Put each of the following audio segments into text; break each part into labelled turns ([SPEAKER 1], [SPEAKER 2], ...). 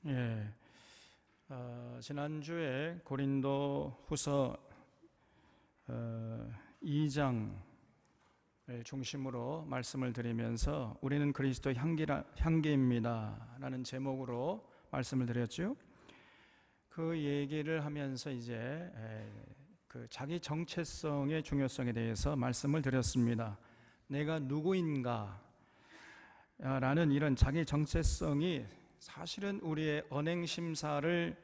[SPEAKER 1] 예, 지난주에 고린도 후서 2장을 중심으로 말씀을 드리면서 우리는 그리스도의 향기입니다 라는 제목으로 말씀을 드렸죠. 그 얘기를 하면서 이제 그 자기 정체성의 중요성에 대해서 말씀을 드렸습니다. 내가 누구인가 라는 이런 자기 정체성이 사실은 우리의 언행심사를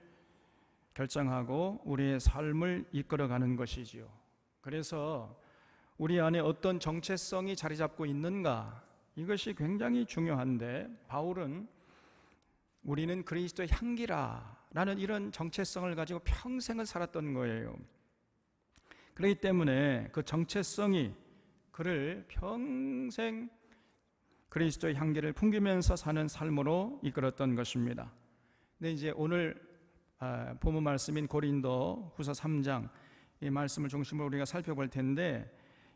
[SPEAKER 1] 결정하고 우리의 삶을 이끌어가는 것이지요. 그래서 우리 안에 어떤 정체성이 자리 잡고 있는가, 이것이 굉장히 중요한데, 바울은 우리는 그리스도의 향기라라는 이런 정체성을 가지고 평생을 살았던 거예요. 그렇기 때문에 그 정체성이 그를 평생 그리스도의 향기를 풍기면서 사는 삶으로 이끌었던 것입니다. 근데 이제 오늘 본문 말씀인 고린도 후서 3장 이 말씀을 중심으로 우리가 살펴볼 텐데,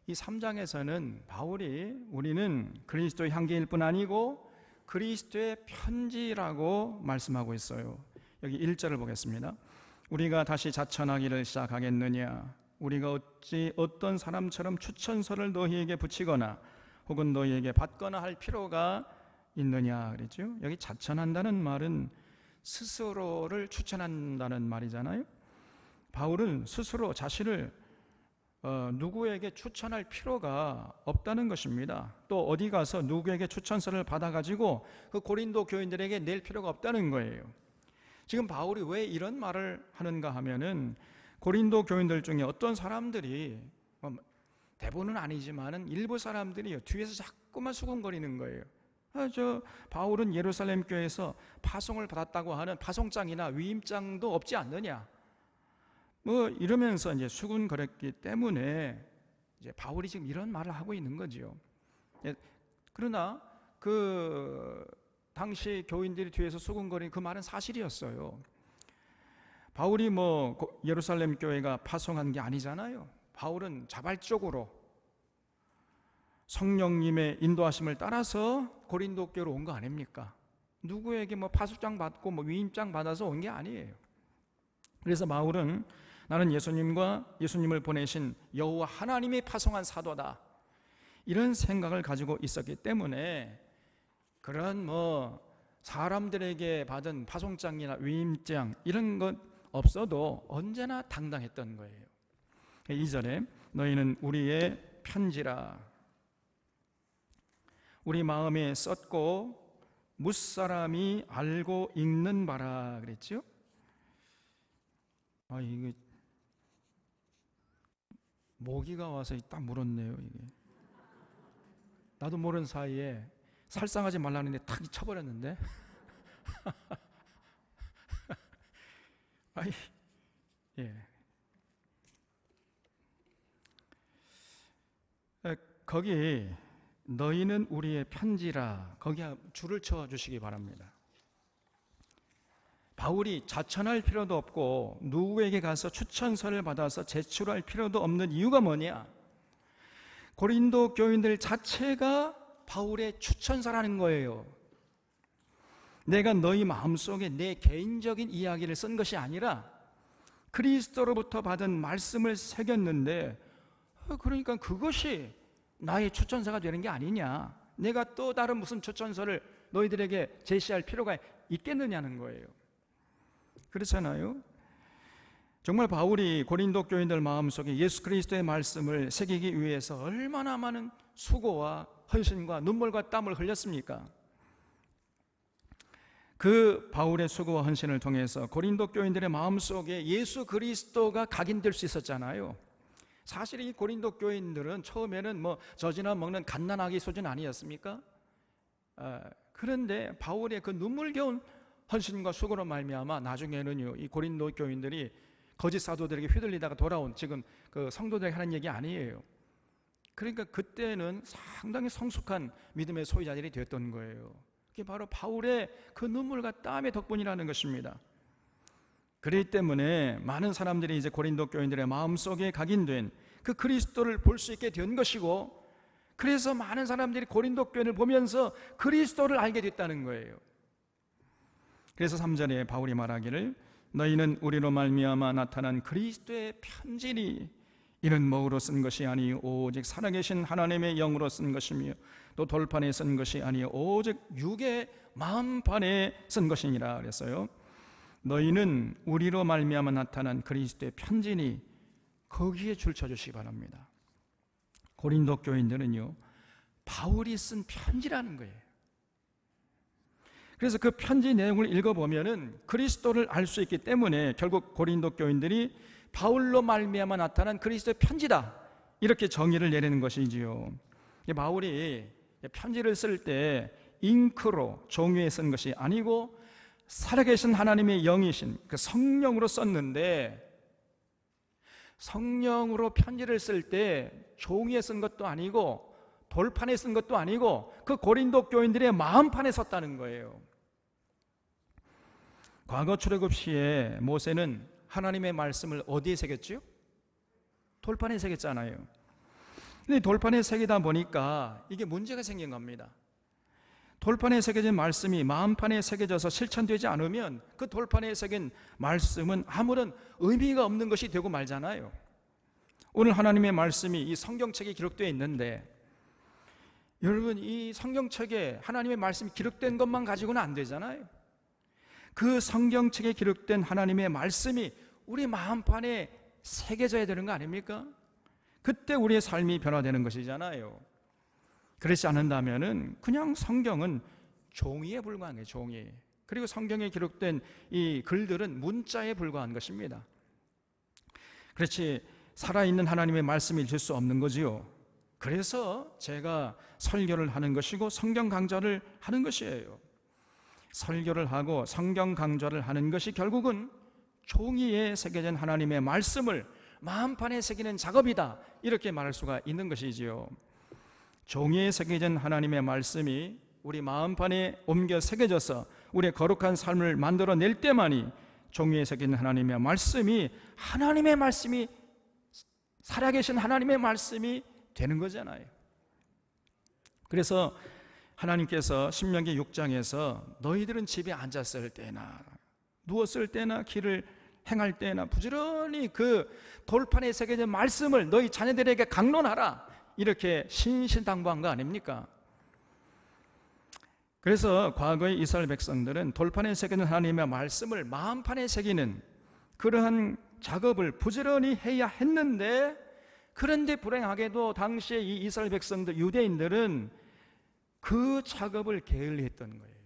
[SPEAKER 1] 이 3장에서는 바울이 우리는 그리스도의 향기일 뿐 아니고 그리스도의 편지라고 말씀하고 있어요. 여기 1절을 보겠습니다. 우리가 다시 자천하기를 시작하겠느냐? 우리가 어찌 어떤 사람처럼 추천서를 너희에게 붙이거나 혹은 너희에게 받거나 할 필요가 있느냐 그랬죠. 여기 자천한다는 말은 스스로를 추천한다는 말이잖아요. 바울은 스스로 자신을 누구에게 추천할 필요가 없다는 것입니다. 또 어디 가서 누구에게 추천서를 받아가지고 그 고린도 교인들에게 낼 필요가 없다는 거예요. 지금 바울이 왜 이런 말을 하는가 하면은 고린도 교인들 중에 어떤 사람들이 대부분은 아니지만은 일부 사람들이 뒤에서 자꾸만 수군거리는 거예요. 저 바울은 예루살렘 교회에서 파송을 받았다고 하는 파송장이나 위임장도 없지 않느냐? 뭐 이러면서 이제 수군거렸기 때문에 이제 바울이 지금 이런 말을 하고 있는 거지요. 그러나 그 당시 교인들이 뒤에서 수군거린 그 말은 사실이었어요. 바울이 뭐 예루살렘 교회가 파송한 게 아니잖아요. 바울은 자발적으로 성령님의 인도하심을 따라서 고린도 교회로 온 거 아닙니까? 누구에게 뭐 파수장 받고 뭐 위임장 받아서 온 게 아니에요. 그래서 바울은 나는 예수님과 예수님을 보내신 여호와 하나님이 파송한 사도다, 이런 생각을 가지고 있었기 때문에 그런 뭐 사람들에게 받은 파송장이나 위임장 이런 것 없어도 언제나 당당했던 거예요. 2절에 너희는 우리의 편지라, 우리 마음에 썼고 무사람이 알고 읽는 바라 그랬죠. 이게 모기가 와서 딱 물었네요. 이게 나도 모르는 사이에 살상하지 말라는데 탁 쳐버렸는데. 예. 거기 너희는 우리의 편지라, 거기에 줄을 쳐 주시기 바랍니다. 바울이 자천할 필요도 없고 누구에게 가서 추천서를 받아서 제출할 필요도 없는 이유가 뭐냐? 고린도 교인들 자체가 바울의 추천서라는 거예요. 내가 너희 마음속에 내 개인적인 이야기를 쓴 것이 아니라 그리스도로부터 받은 말씀을 새겼는데, 그러니까 그것이 나의 추천서가 되는 게 아니냐? 내가 또 다른 무슨 추천서를 너희들에게 제시할 필요가 있겠느냐는 거예요. 그렇잖아요. 정말 바울이 고린도 교인들 마음속에 예수 그리스도의 말씀을 새기기 위해서 얼마나 많은 수고와 헌신과 눈물과 땀을 흘렸습니까? 그 바울의 수고와 헌신을 통해서 고린도 교인들의 마음속에 예수 그리스도가 각인될 수 있었잖아요. 사실 이 고린도 교인들은 처음에는 뭐 젖이나 먹는 갓난아기 수준 아니었습니까? 그런데 바울의 그 눈물겨운 헌신과 수고로 말미암아 나중에는요, 이 고린도 교인들이 거짓 사도들에게 휘둘리다가 돌아온, 지금 그 성도들에게 하는 얘기 아니에요. 그러니까 그때는 상당히 성숙한 믿음의 소유자들이 됐던 거예요. 그게 바로 바울의 그 눈물과 땀의 덕분이라는 것입니다. 그렇기 때문에 많은 사람들이 이제 고린도 교인들의 마음속에 각인된 그 그리스도를 볼 수 있게 된 것이고, 그래서 많은 사람들이 고린도 교인을 보면서 그리스도를 알게 됐다는 거예요. 그래서 3절에 바울이 말하기를 너희는 우리로 말미암아 나타난 그리스도의 편지니 이는 먹으로 쓴 것이 아니요 오직 살아계신 하나님의 영으로 쓴 것이며 또 돌판에 쓴 것이 아니요 오직 육의 마음판에 쓴 것이니라 그랬어요. 너희는 우리로 말미암아 나타난 그리스도의 편지니 거기에 줄 쳐주시기 바랍니다. 고린도 교인들은요 바울이 쓴 편지라는 거예요. 그래서 그 편지 내용을 읽어보면은 그리스도를 알 수 있기 때문에 결국 고린도 교인들이 바울로 말미암아 나타난 그리스도의 편지다 이렇게 정의를 내리는 것이지요. 바울이 편지를 쓸 때 잉크로 종이에 쓴 것이 아니고 살아계신 하나님의 영이신 그 성령으로 썼는데, 성령으로 편지를 쓸 때 종이에 쓴 것도 아니고 돌판에 쓴 것도 아니고 그 고린도 교인들의 마음판에 썼다는 거예요. 과거 출애굽 시에 모세는 하나님의 말씀을 어디에 새겼지요? 돌판에 새겼잖아요. 근데 돌판에 새기다 보니까 이게 문제가 생긴 겁니다. 돌판에 새겨진 말씀이 마음판에 새겨져서 실천되지 않으면 그 돌판에 새긴 말씀은 아무런 의미가 없는 것이 되고 말잖아요. 오늘 하나님의 말씀이 이 성경책에 기록되어 있는데, 여러분 이 성경책에 하나님의 말씀이 기록된 것만 가지고는 안 되잖아요. 그 성경책에 기록된 하나님의 말씀이 우리 마음판에 새겨져야 되는 거 아닙니까? 그때 우리의 삶이 변화되는 것이잖아요. 그렇지 않는다면은 그냥 성경은 종이에 불과한 거예요. 종이. 그리고 성경에 기록된 이 글들은 문자에 불과한 것입니다. 그렇지 살아있는 하나님의 말씀이 될 수 없는 거지요. 그래서 제가 설교를 하는 것이고 성경 강좌를 하는 것이에요. 설교를 하고 성경 강좌를 하는 것이 결국은 종이에 새겨진 하나님의 말씀을 마음판에 새기는 작업이다, 이렇게 말할 수가 있는 것이지요. 종이에 새겨진 하나님의 말씀이 우리 마음판에 옮겨 새겨져서 우리의 거룩한 삶을 만들어낼 때만이 종이에 새긴 하나님의 말씀이 살아계신 하나님의 말씀이 되는 거잖아요. 그래서 하나님께서 신명기 6장에서 너희들은 집에 앉았을 때나 누웠을 때나 길을 행할 때나 부지런히 그 돌판에 새겨진 말씀을 너희 자녀들에게 강론하라, 이렇게 신신당부한 거 아닙니까? 그래서 과거의 이스라엘 백성들은 돌판에 새겨진 하나님의 말씀을 마음판에 새기는 그러한 작업을 부지런히 해야 했는데, 그런데 불행하게도 당시에 이 이스라엘 백성들, 유대인들은 그 작업을 게을리했던 거예요.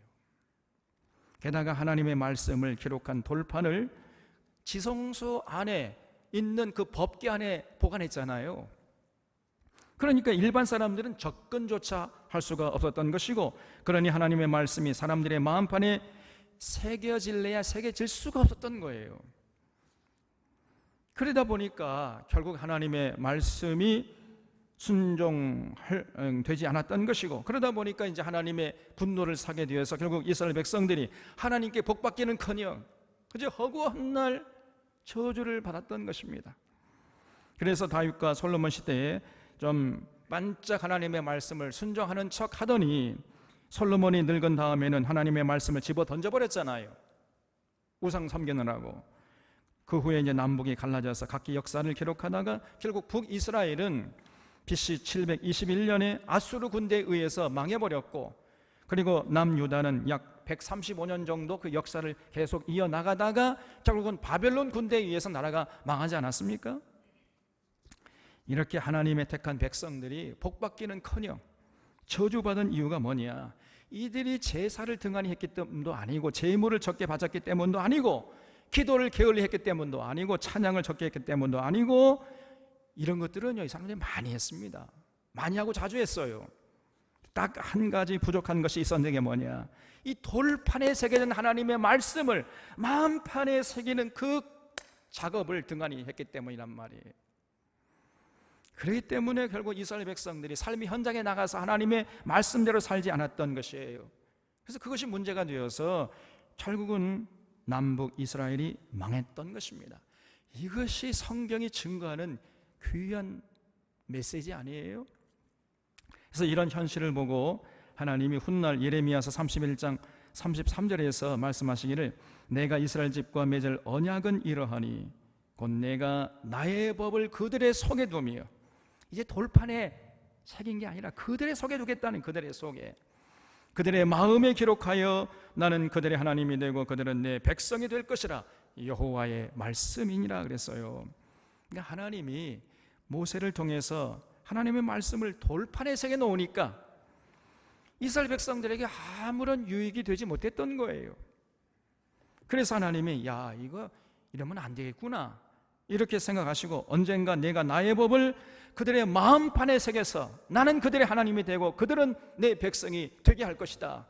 [SPEAKER 1] 게다가 하나님의 말씀을 기록한 돌판을 지성소 안에 있는 그 법궤 안에 보관했잖아요. 그러니까 일반 사람들은 접근조차 할 수가 없었던 것이고, 그러니 하나님의 말씀이 사람들의 마음판에 새겨질래야 새겨질 수가 없었던 거예요. 그러다 보니까 결국 하나님의 말씀이 순종되지 않았던 것이고, 그러다 보니까 이제 하나님의 분노를 사게 되어서 결국 이스라엘 백성들이 하나님께 복받기는커녕 그저 허구한 날 저주를 받았던 것입니다. 그래서 다윗과 솔로몬 시대에 좀 반짝 하나님의 말씀을 순종하는 척 하더니 솔로몬이 늙은 다음에는 하나님의 말씀을 집어 던져버렸잖아요. 우상 섬기느라고. 그 후에 이제 남북이 갈라져서 각기 역사를 기록하다가 결국 북이스라엘은 BC 721년에 아수르 군대에 의해서 망해버렸고, 그리고 남유다는 약 135년 정도 그 역사를 계속 이어나가다가 결국은 바벨론 군대에 의해서 나라가 망하지 않았습니까? 이렇게 하나님의 택한 백성들이 복받기는커녕 저주받은 이유가 뭐냐? 이들이 제사를 등한히 했기 때문도 아니고, 제물을 적게 바쳤기 때문도 아니고, 기도를 게을리 했기 때문도 아니고, 찬양을 적게 했기 때문도 아니고, 이런 것들은요, 이 사람들이 많이 했습니다. 많이 하고 자주 했어요. 딱 한 가지 부족한 것이 있었는 게 뭐냐? 이 돌판에 새겨진 하나님의 말씀을 마음판에 새기는 그 작업을 등한히 했기 때문이란 말이에요. 그렇기 때문에 결국 이스라엘 백성들이 삶의 현장에 나가서 하나님의 말씀대로 살지 않았던 것이에요. 그래서 그것이 문제가 되어서 결국은 남북 이스라엘이 망했던 것입니다. 이것이 성경이 증거하는 귀한 메시지 아니에요? 그래서 이런 현실을 보고 하나님이 훗날 예레미야서 31장 33절에서 말씀하시기를 내가 이스라엘 집과 맺을 언약은 이러하니 곧 내가 나의 법을 그들의 속에 두며, 이제 돌판에 새긴 게 아니라 그들의 속에 두겠다는, 그들의 속에, 그들의 마음에 기록하여 나는 그들의 하나님이 되고 그들은 내 백성이 될 것이라 여호와의 말씀이니라 그랬어요. 그러니까 하나님이 모세를 통해서 하나님의 말씀을 돌판에 새겨 놓으니까 이스라엘 백성들에게 아무런 유익이 되지 못했던 거예요. 그래서 하나님이 야, 이거 이러면 안 되겠구나 이렇게 생각하시고, 언젠가 내가 나의 법을 그들의 마음판에 새겨서 나는 그들의 하나님이 되고 그들은 내 백성이 되게 할 것이다,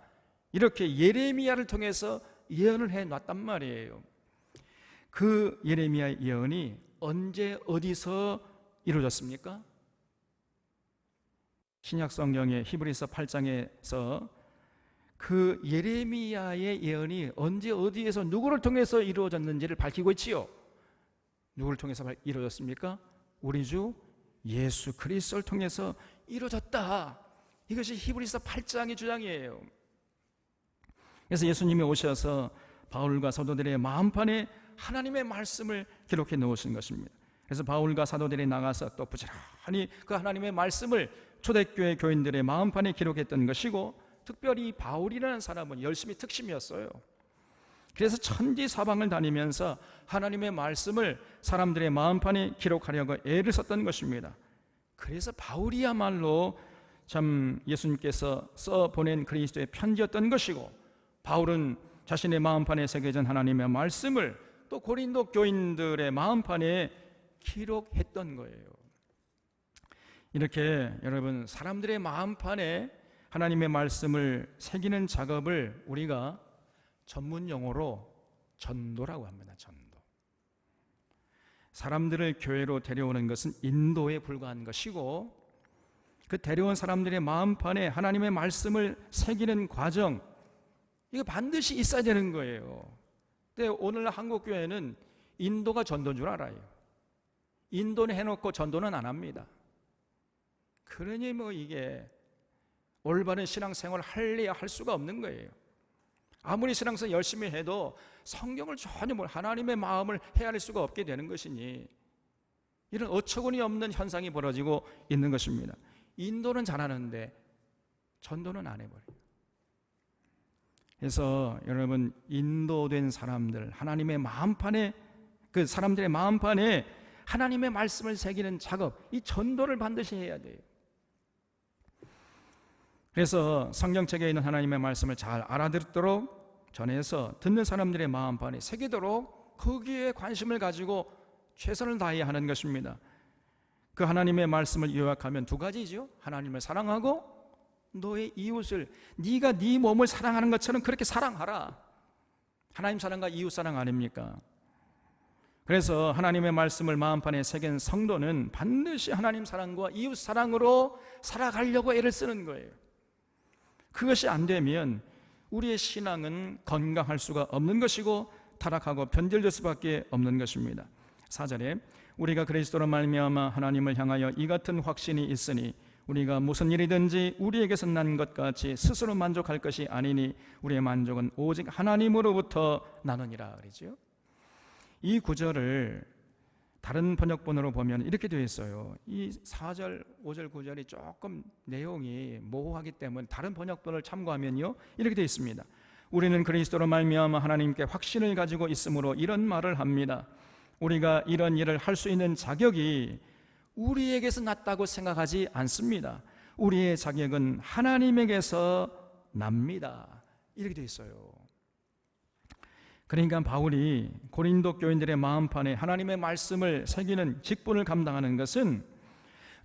[SPEAKER 1] 이렇게 예레미야를 통해서 예언을 해놨단 말이에요. 그 예레미야의 예언이 언제 어디서 이루어졌습니까? 신약 성경의 히브리서 8장에서 그 예레미야의 예언이 언제 어디에서 누구를 통해서 이루어졌는지를 밝히고 있지요. 누구를 통해서 이루어졌습니까? 우리 주 예수 그리스도를 통해서 이루어졌다. 이것이 히브리서 8장의 주장이에요. 그래서 예수님이 오셔서 바울과 사도들의 마음판에 하나님의 말씀을 기록해 놓으신 것입니다. 그래서 바울과 사도들이 나가서 또 부지런히 그 하나님의 말씀을 초대교회 교인들의 마음판에 기록했던 것이고, 특별히 바울이라는 사람은 열심히 특심이었어요. 그래서 천지 사방을 다니면서 하나님의 말씀을 사람들의 마음판에 기록하려고 애를 썼던 것입니다. 그래서 바울이야말로 참 예수님께서 써보낸 그리스도의 편지였던 것이고, 바울은 자신의 마음판에 새겨진 하나님의 말씀을 또 고린도 교인들의 마음판에 기록했던 거예요. 이렇게 여러분, 사람들의 마음판에 하나님의 말씀을 새기는 작업을 우리가 전문 용어로 전도라고 합니다. 전도. 사람들을 교회로 데려오는 것은 인도에 불과한 것이고, 그 데려온 사람들의 마음판에 하나님의 말씀을 새기는 과정, 이거 반드시 있어야 되는 거예요. 근데 오늘날 한국 교회는 인도가 전도인 줄 알아요. 인도는 해놓고 전도는 안 합니다. 그러니 뭐 이게 올바른 신앙생활을 할래야 할 수가 없는 거예요. 아무리 신앙생활 열심히 해도 성경을 전혀 하나님의 마음을 헤아릴 수가 없게 되는 것이니 이런 어처구니 없는 현상이 벌어지고 있는 것입니다. 인도는 잘하는데 전도는 안 해버려요. 그래서 여러분, 인도된 사람들, 하나님의 마음판에, 그 사람들의 마음판에 하나님의 말씀을 새기는 작업, 이 전도를 반드시 해야 돼요. 그래서 성경책에 있는 하나님의 말씀을 잘 알아듣도록 전해서 듣는 사람들의 마음판에 새기도록 거기에 관심을 가지고 최선을 다해야 하는 것입니다. 그 하나님의 말씀을 요약하면 두 가지죠. 하나님을 사랑하고 너의 이웃을 네가 네 몸을 사랑하는 것처럼 그렇게 사랑하라. 하나님 사랑과 이웃 사랑 아닙니까? 그래서 하나님의 말씀을 마음판에 새긴 성도는 반드시 하나님 사랑과 이웃 사랑으로 살아가려고 애를 쓰는 거예요. 그것이 안 되면 우리의 신앙은 건강할 수가 없는 것이고 타락하고 변질될 수밖에 없는 것입니다. 4절에 우리가 그리스도로 말미암아 하나님을 향하여 이 같은 확신이 있으니 우리가 무슨 일이든지 우리에게서 난 것 같이 스스로 만족할 것이 아니니 우리의 만족은 오직 하나님으로부터 나느니라 그러죠. 이 구절을 다른 번역본으로 보면 이렇게 되어 있어요. 이 4절, 5절, 9절이 조금 내용이 모호하기 때문에 다른 번역본을 참고하면요 이렇게 되어 있습니다. 우리는 그리스도로 말미암아 하나님께 확신을 가지고 있으므로 이런 말을 합니다. 우리가 이런 일을 할 수 있는 자격이 우리에게서 났다고 생각하지 않습니다. 우리의 자격은 하나님에게서 납니다. 이렇게 되어 있어요. 그러니까 바울이 고린도 교인들의 마음판에 하나님의 말씀을 새기는 직분을 감당하는 것은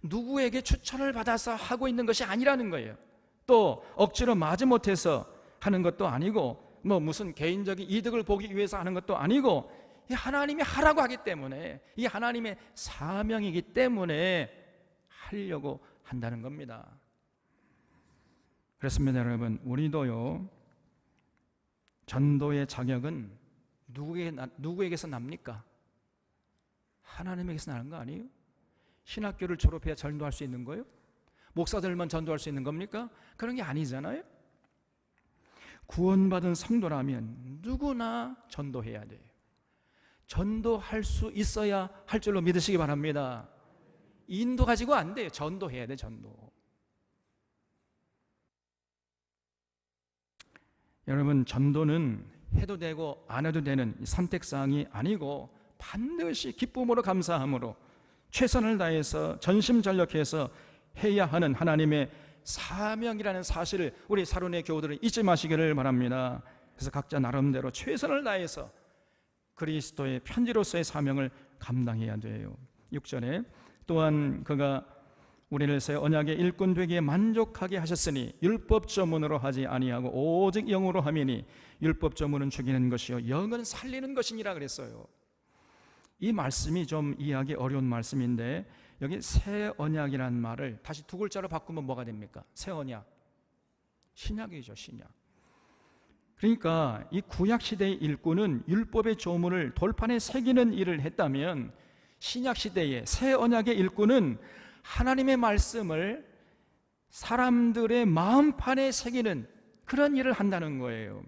[SPEAKER 1] 누구에게 추천을 받아서 하고 있는 것이 아니라는 거예요. 또 억지로 마지못해서 하는 것도 아니고 뭐 무슨 개인적인 이득을 보기 위해서 하는 것도 아니고 하나님이 하라고 하기 때문에, 이 하나님의 사명이기 때문에 하려고 한다는 겁니다. 그렇습니다. 여러분, 우리도요 전도의 자격은 누구에게서 납니까? 하나님에게서 나는 거 아니에요? 신학교를 졸업해야 전도할 수 있는 거예요? 목사들만 전도할 수 있는 겁니까? 그런 게 아니잖아요. 구원받은 성도라면 누구나 전도해야 돼요. 전도할 수 있어야 할 줄로 믿으시기 바랍니다. 인도 가지고 안 돼요. 전도해야 돼, 전도. 여러분, 전도는 해도 되고 안 해도 되는 선택사항이 아니고 반드시 기쁨으로 감사함으로 최선을 다해서 전심전력해서 해야 하는 하나님의 사명이라는 사실을 우리 사론의 교우들은 잊지 마시기를 바랍니다. 그래서 각자 나름대로 최선을 다해서 그리스도의 편지로서의 사명을 감당해야 돼요. 6절에 또한 그가 우리를 새 언약의 일꾼 되기에 만족하게 하셨으니 율법 조문으로 하지 아니하고 오직 영으로 함이니 율법 조문은 죽이는 것이요 영은 살리는 것이니라 그랬어요. 이 말씀이 좀 이해하기 어려운 말씀인데 여기 새 언약이라는 말을 다시 두 글자로 바꾸면 뭐가 됩니까? 새 언약, 신약이죠. 신약. 그러니까 이 구약시대의 일꾼은 율법의 조문을 돌판에 새기는 일을 했다면 신약시대의 새 언약의 일꾼은 하나님의 말씀을 사람들의 마음판에 새기는 그런 일을 한다는 거예요.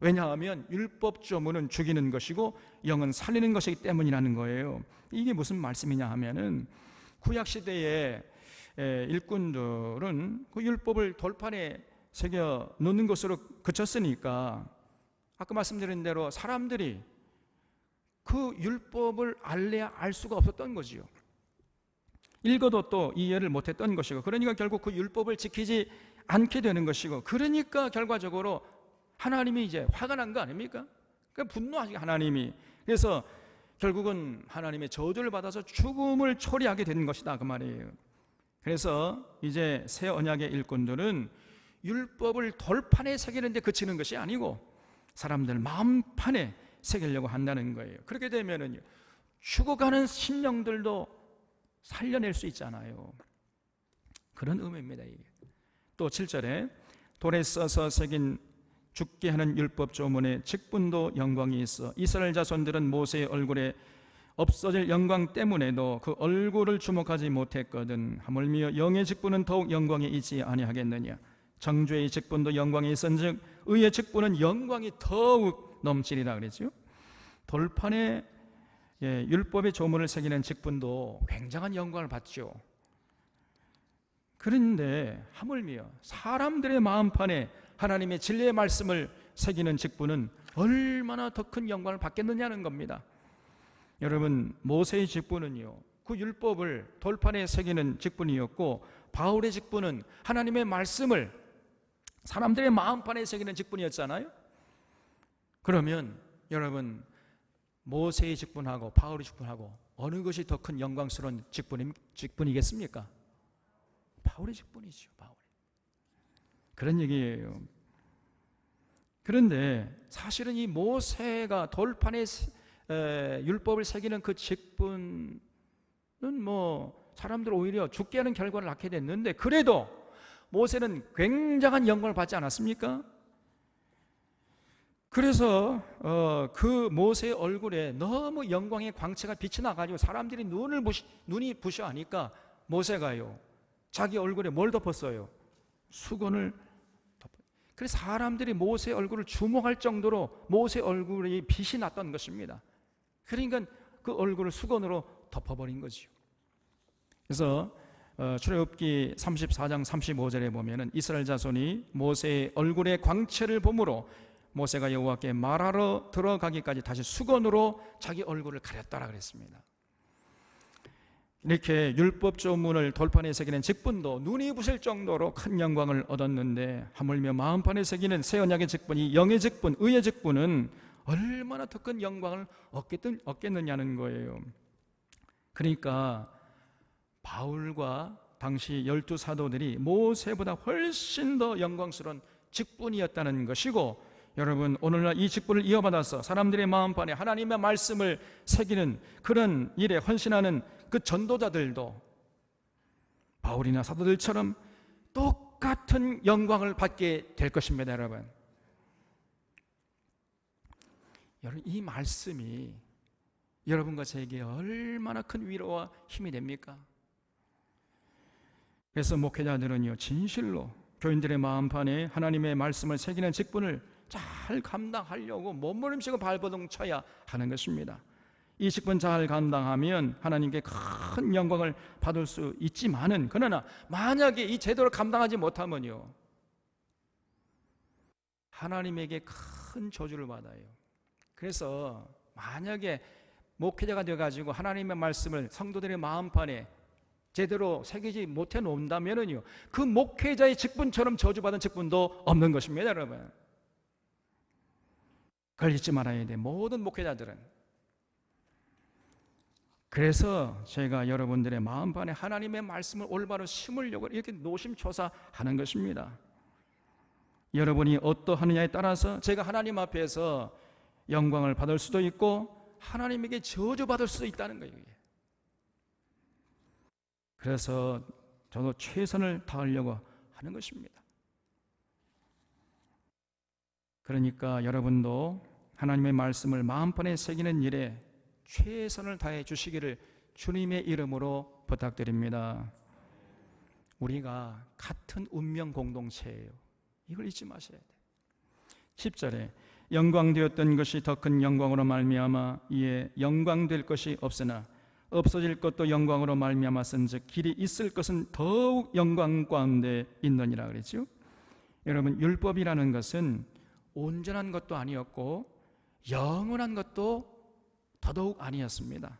[SPEAKER 1] 왜냐하면 율법 조문은 죽이는 것이고 영은 살리는 것이기 때문이라는 거예요. 이게 무슨 말씀이냐 하면은 구약시대의 일꾼들은 그 율법을 돌판에 새겨 놓는 것으로 그쳤으니까 아까 말씀드린 대로 사람들이 그 율법을 알래야 알 수가 없었던 거지요. 읽어도 또 이해를 못했던 것이고, 그러니까 결국 그 율법을 지키지 않게 되는 것이고, 그러니까 결과적으로 하나님이 이제 화가 난 거 아닙니까? 그러니까 분노하시고 하나님이, 그래서 결국은 하나님의 저주를 받아서 죽음을 초래하게 된 것이다 그 말이에요. 그래서 이제 새 언약의 일꾼들은 율법을 돌판에 새기는데 그치는 것이 아니고 사람들 마음판에 새기려고 한다는 거예요. 그렇게 되면은 죽어가는 심령들도 살려낼 수 있잖아요. 그런 의미입니다. 이게. 또 7절에 돌에 써서 새긴 죽게 하는 율법 조문에 직분도 영광이 있어 이스라엘 자손들은 모세의 얼굴에 없어질 영광 때문에도 그 얼굴을 주목하지 못했거든. 하물며 영의 직분은 더욱 영광이 있지 아니하겠느냐. 정죄의 직분도 영광이 있은즉 의의 직분은 영광이 더욱 넘치리라 그랬죠. 돌판에 율법의 조문을 새기는 직분도 굉장한 영광을 받죠. 그런데 하물며 사람들의 마음판에 하나님의 진리의 말씀을 새기는 직분은 얼마나 더 큰 영광을 받겠느냐는 겁니다. 여러분, 모세의 직분은요, 그 율법을 돌판에 새기는 직분이었고, 바울의 직분은 하나님의 말씀을 사람들의 마음판에 새기는 직분이었잖아요. 그러면 여러분, 모세의 직분하고 바울의 직분하고 어느 것이 더 큰 영광스러운 직분이겠습니까? 바울의 직분이죠. 바울. 그런 얘기예요. 그런데 사실은 이 모세가 돌판에 율법을 새기는 그 직분은 사람들 오히려 죽게 하는 결과를 낳게 됐는데, 그래도 모세는 굉장한 영광을 받지 않았습니까? 그래서 그 모세의 얼굴에 너무 영광의 광채가 빛이 나가지고 사람들이 눈이 부셔하니까 모세가요, 자기 얼굴에 뭘 덮었어요? 수건을 덮어요. 그래서 사람들이 모세의 얼굴을 주목할 정도로 모세의 얼굴에 빛이 났던 것입니다. 그러니까 그 얼굴을 수건으로 덮어버린 거죠. 그래서 출애굽기 34장 35절에 보면은 이스라엘 자손이 모세의 얼굴의 광채를 보므로 모세가 여호와께 말하러 들어가기까지 다시 수건으로 자기 얼굴을 가렸다라 그랬습니다. 이렇게 율법 조문을 돌판에 새기는 직분도 눈이 부실 정도로 큰 영광을 얻었는데, 하물며 마음판에 새기는 새 언약의 직분이 영의 직분, 의의 직분은 얼마나 더 큰 영광을 얻겠느냐는 거예요. 그러니까 바울과 당시 12사도들이 모세보다 훨씬 더 영광스러운 직분이었다는 것이고, 여러분, 오늘날 이 직분을 이어받아서 사람들의 마음판에 하나님의 말씀을 새기는 그런 일에 헌신하는 그 전도자들도 바울이나 사도들처럼 똑같은 영광을 받게 될 것입니다. 여러분, 이 말씀이 여러분과 저에게 얼마나 큰 위로와 힘이 됩니까? 그래서 목회자들은요, 진실로 교인들의 마음판에 하나님의 말씀을 새기는 직분을 잘 감당하려고 몸부림치고 발버둥 쳐야 하는 것입니다. 이 직분 잘 감당하면 하나님께 큰 영광을 받을 수 있지만은, 그러나 만약에 이 제대로 감당하지 못하면요, 하나님에게 큰 저주를 받아요. 그래서 만약에 목회자가 되어가지고 하나님의 말씀을 성도들의 마음판에 제대로 새기지 못해 놓는다면요, 그 목회자의 직분처럼 저주받은 직분도 없는 것입니다, 여러분. 그걸 잊지 말아야 돼, 모든 목회자들은. 그래서 제가 여러분들의 마음판에 하나님의 말씀을 올바로 심으려고 이렇게 노심초사하는 것입니다. 여러분이 어떠하느냐에 따라서 제가 하나님 앞에서 영광을 받을 수도 있고 하나님에게 저주받을 수도 있다는 거예요. 그래서 저도 최선을 다하려고 하는 것입니다. 그러니까 여러분도 하나님의 말씀을 마음판에 새기는 일에 최선을 다해 주시기를 주님의 이름으로 부탁드립니다. 우리가 같은 운명 공동체예요. 이걸 잊지 마셔야 돼요. 10절에 영광되었던 것이 더 큰 영광으로 말미암아 이에 영광될 것이 없으나 없어질 것도 영광으로 말미암았은즉 길이 있을 것은 더욱 영광 가운데 있느니라 그랬죠. 여러분, 율법이라는 것은 온전한 것도 아니었고 영원한 것도 더더욱 아니었습니다.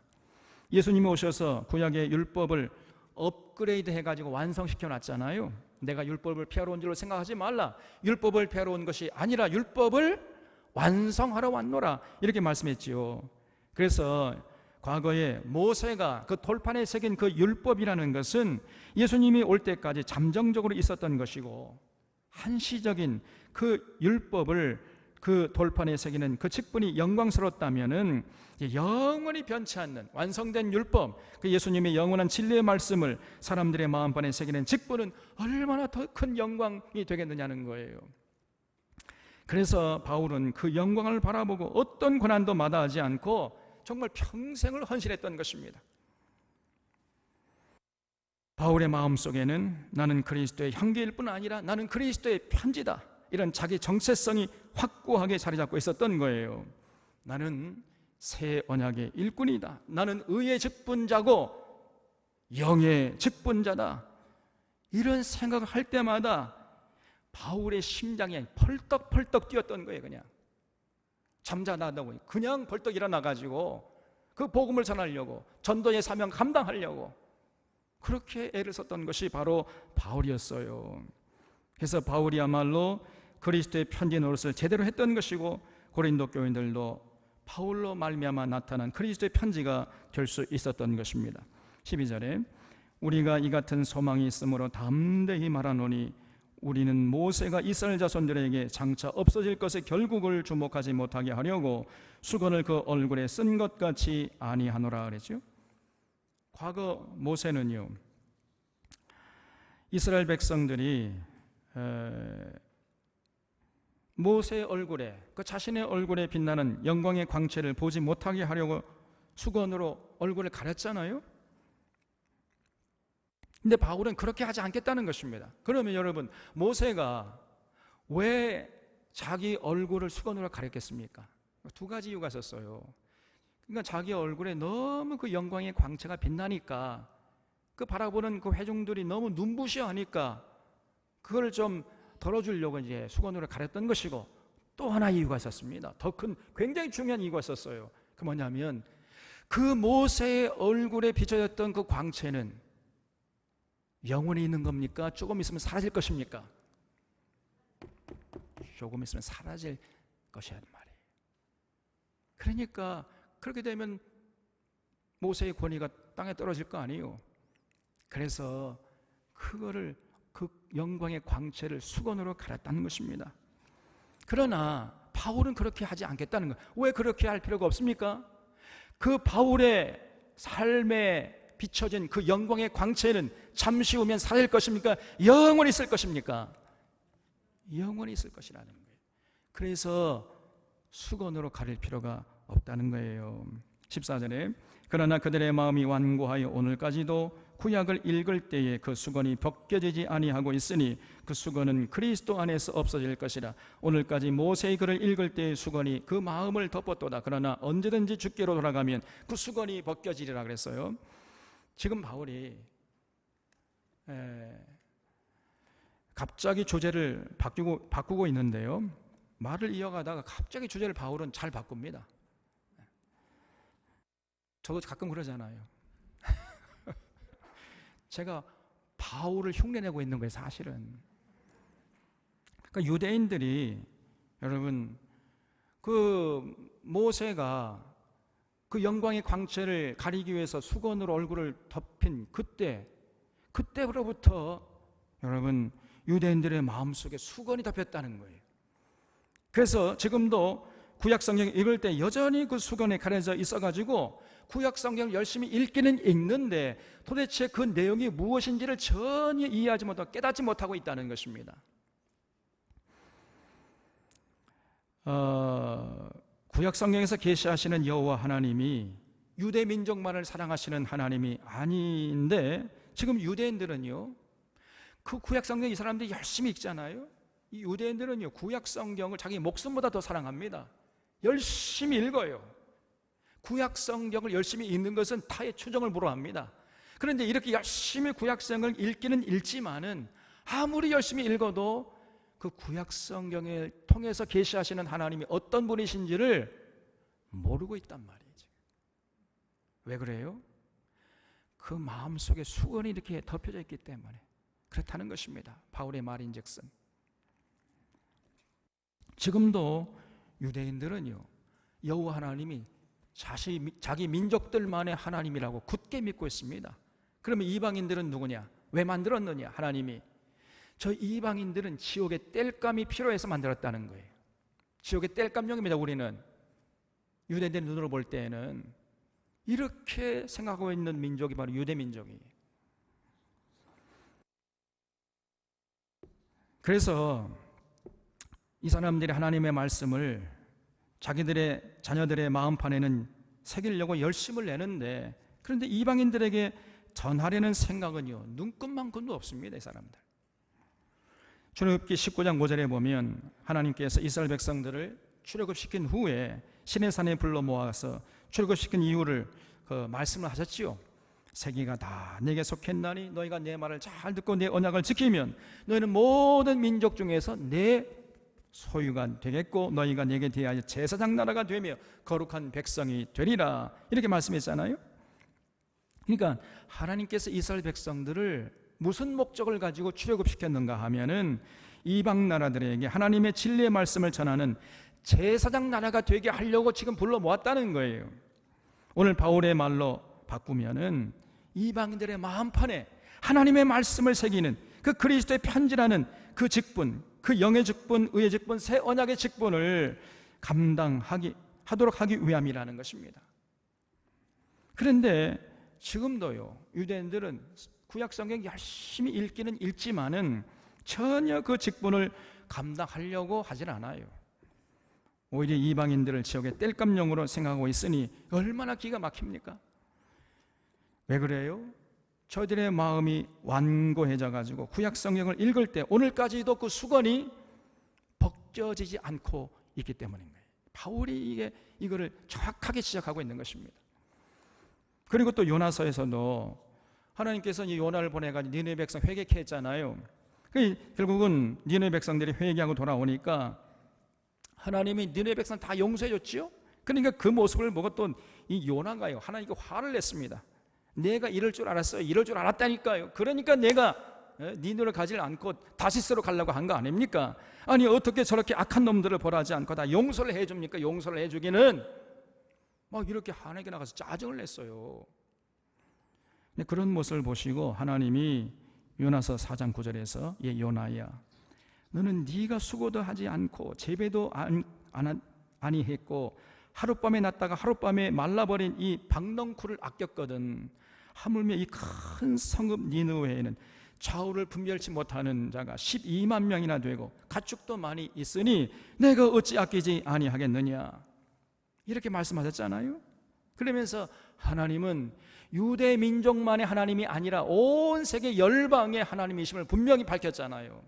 [SPEAKER 1] 예수님이 오셔서 구약의 율법을 업그레이드 해가지고 완성시켜 놨잖아요. 내가 율법을 폐하러 온 줄로 생각하지 말라. 율법을 폐하러 온 것이 아니라 율법을 완성하러 왔노라, 이렇게 말씀했지요. 그래서 과거에 모세가 그 돌판에 새긴 그 율법이라는 것은 예수님이 올 때까지 잠정적으로 있었던 것이고, 한시적인 그 율법을 그 돌판에 새기는 그 직분이 영광스럽다면은 영원히 변치 않는 완성된 율법, 그 예수님의 영원한 진리의 말씀을 사람들의 마음판에 새기는 직분은 얼마나 더 큰 영광이 되겠느냐는 거예요. 그래서 바울은 그 영광을 바라보고 어떤 고난도 마다하지 않고 정말 평생을 헌신했던 것입니다. 바울의 마음속에는 나는 그리스도의 향기일 뿐 아니라 나는 그리스도의 편지다, 이런 자기 정체성이 확고하게 자리 잡고 있었던 거예요. 나는 새 언약의 일꾼이다. 나는 의의 직분자고 영의 직분자다. 이런 생각을 할 때마다 바울의 심장이 펄떡펄떡 뛰었던 거예요. 그냥 잠자다 보니 그냥 벌떡 일어나가지고 그 복음을 전하려고, 전도의 사명 감당하려고 그렇게 애를 썼던 것이 바로 바울이었어요. 그래서 바울이야말로 그리스도의 편지 노릇을 제대로 했던 것이고, 고린도 교인들도 바울로 말미암아 나타난 그리스도의 편지가 될 수 있었던 것입니다. 12절에 우리가 이 같은 소망이 있으므로 담대히 말하노니 우리는 모세가 이스라엘 자손들에게 장차 없어질 것의 결국을 주목하지 못하게 하려고 수건을 그 얼굴에 쓴 것 같이 아니하노라 그랬죠. 과거 모세는요, 이스라엘 백성들이 모세의 얼굴에, 그 자신의 얼굴에 빛나는 영광의 광채를 보지 못하게 하려고 수건으로 얼굴을 가렸잖아요. 근데 바울은 그렇게 하지 않겠다는 것입니다. 그러면 여러분, 모세가 왜 자기 얼굴을 수건으로 가렸겠습니까? 두 가지 이유가 있었어요. 그러니까 자기 얼굴에 너무 그 영광의 광채가 빛나니까, 그 바라보는 그 회중들이 너무 눈부셔하니까 그걸 좀 덜어주려고 이제 수건으로 가렸던 것이고, 또 하나 이유가 있었습니다. 더 큰, 굉장히 중요한 이유가 있었어요. 그 뭐냐면 그 모세의 얼굴에 비춰졌던 그 광채는 영원히 있는 겁니까? 조금 있으면 사라질 것입니까? 조금 있으면 사라질 것이란 말이에요. 그러니까 그렇게 되면 모세의 권위가 땅에 떨어질 거 아니에요. 그래서 그거를, 그 영광의 광채를 수건으로 갈았다는 것입니다. 그러나 바울은 그렇게 하지 않겠다는 거예요. 왜 그렇게 할 필요가 없습니까? 그 바울의 삶에 비춰진 그 영광의 광채는 잠시 후면 사라질 것입니까? 영원히 있을 것입니까? 영원히 있을 것이라는 거예요. 그래서 수건으로 가릴 필요가 없다는 거예요. 14절에 그러나 그들의 마음이 완고하여 오늘까지도 구약을 읽을 때에 그 수건이 벗겨지지 아니하고 있으니 그 수건은 그리스도 안에서 없어질 것이라. 오늘까지 모세의 글을 읽을 때의 수건이 그 마음을 덮었도다. 그러나 언제든지 주께로 돌아가면 그 수건이 벗겨지리라 그랬어요. 지금 바울이 갑자기 주제를 바꾸고 있는데요, 말을 이어가다가 갑자기 주제를 바울은 잘 바꿉니다. 저도 가끔 그러잖아요. 제가 바울을 흉내내고 있는 거예요, 사실은. 그러니까 유대인들이, 여러분, 그 모세가 그 영광의 광채를 가리기 위해서 수건으로 얼굴을 덮인 그때부터 여러분, 유대인들의 마음속에 수건이 덮였다는 거예요. 그래서 지금도 구약 성경 읽을 때 여전히 그 수건에 가려져 있어가지고 구약 성경을 열심히 읽기는 읽는데 도대체 그 내용이 무엇인지를 전혀 이해하지 못하고 깨닫지 못하고 있다는 것입니다. 구약 성경에서 계시하시는 여호와 하나님이 유대 민족만을 사랑하시는 하나님이 아닌데, 지금 유대인들은요, 그 구약 성경 이 사람들이 열심히 읽잖아요. 이 유대인들은요, 구약 성경을 자기 목숨보다 더 사랑합니다. 열심히 읽어요. 구약 성경을 열심히 읽는 것은 타의 추종을 불허합니다. 그런데 이렇게 열심히 구약 성경을 읽기는 읽지만은 아무리 열심히 읽어도 그 구약 성경을 통해서 계시하시는 하나님이 어떤 분이신지를 모르고 있단 말이죠. 왜 그래요? 그 마음속에 수건이 이렇게 덮여져 있기 때문에 그렇다는 것입니다. 바울의 말인즉슨 지금도 유대인들은요, 여호와 하나님이 자기 민족들만의 하나님이라고 굳게 믿고 있습니다. 그러면 이방인들은 누구냐? 왜 만들었느냐? 하나님이 저 이방인들은 지옥의 땔감이 필요해서 만들었다는 거예요. 지옥의 땔감용입니다. 우리는 유대인들 눈으로 볼 때에는 이렇게 생각하고 있는 민족이 바로 유대 민족이에요. 그래서 이 사람들이 하나님의 말씀을 자기들의 자녀들의 마음판에는 새기려고 열심을 내는데, 그런데 이방인들에게 전하려는 생각은요, 눈끝만큼도 없습니다. 이 사람들. 출애굽기 19장 5절에 보면 하나님께서 이스라엘 백성들을 출애굽시킨 후에 시내산에 불러 모아서 출애굽시킨 이유를 말씀을 하셨지요. 세계가 다 내게 속했나니 너희가 내 말을 잘 듣고 내 언약을 지키면 너희는 모든 민족 중에서 내 소유가 되겠고 너희가 내게 대하여 제사장 나라가 되며 거룩한 백성이 되리라, 이렇게 말씀했잖아요. 그러니까 하나님께서 이스라엘 백성들을 무슨 목적을 가지고 출애굽시켰는가 하면은 이방 나라들에게 하나님의 진리의 말씀을 전하는 제사장 나라가 되게 하려고 지금 불러 모았다는 거예요. 오늘 바울의 말로 바꾸면은 이방인들의 마음판에 하나님의 말씀을 새기는 그 그리스도의 편지라는 그 직분, 그 영의 직분, 의의 직분, 새 언약의 직분을 감당하도록 하기 위함이라는 것입니다. 그런데 지금도요, 유대인들은 구약 성경 열심히 읽기는 읽지만은 전혀 그 직분을 감당하려고 하질 않아요. 오히려 이방인들을 지옥의 땔감용으로 생각하고 있으니 얼마나 기가 막힙니까? 왜 그래요? 저희들의 마음이 완고해져 가지고 구약 성경을 읽을 때 오늘까지도 그 수건이 벗겨지지 않고 있기 때문인 거예요. 바울이 이거를 정확하게 지적하고 있는 것입니다. 그리고 또 요나서에서도 하나님께서 이 요나를 보내가지고 니느웨 백성 회개케 했잖아요. 결국은 니느웨 백성들이 회개하고 돌아오니까 하나님이 니느웨 백성 다 용서해 줬지요. 그러니까 그 모습을 보고 또 이 요나가요, 하나님께 화를 냈습니다. 내가 이럴 줄 알았어요. 이럴 줄 알았다니까요. 그러니까 내가 니느웨를 가지 않고 다시스로 가려고 한 거 아닙니까? 아니 어떻게 저렇게 악한 놈들을 벌하지 않고 다 용서를 해줍니까? 용서를 해주기는 막 이렇게 하나님께 나가서 짜증을 냈어요. 그런 모습을 보시고 하나님이 요나서 4장 9절에서 요나야, 너는 네가 수고도 하지 않고 재배도 아니했고 하룻밤에 났다가 하룻밤에 말라버린 이 박넝쿨을 아꼈거든. 하물며 이 큰 성읍 니느웨에는 좌우를 분별치 못하는 자가 12만 명이나 되고 가축도 많이 있으니 내가 어찌 아끼지 아니하겠느냐, 이렇게 말씀하셨잖아요. 그러면서 하나님은 유대 민족만의 하나님이 아니라 온 세계 열방의 하나님이심을 분명히 밝혔잖아요.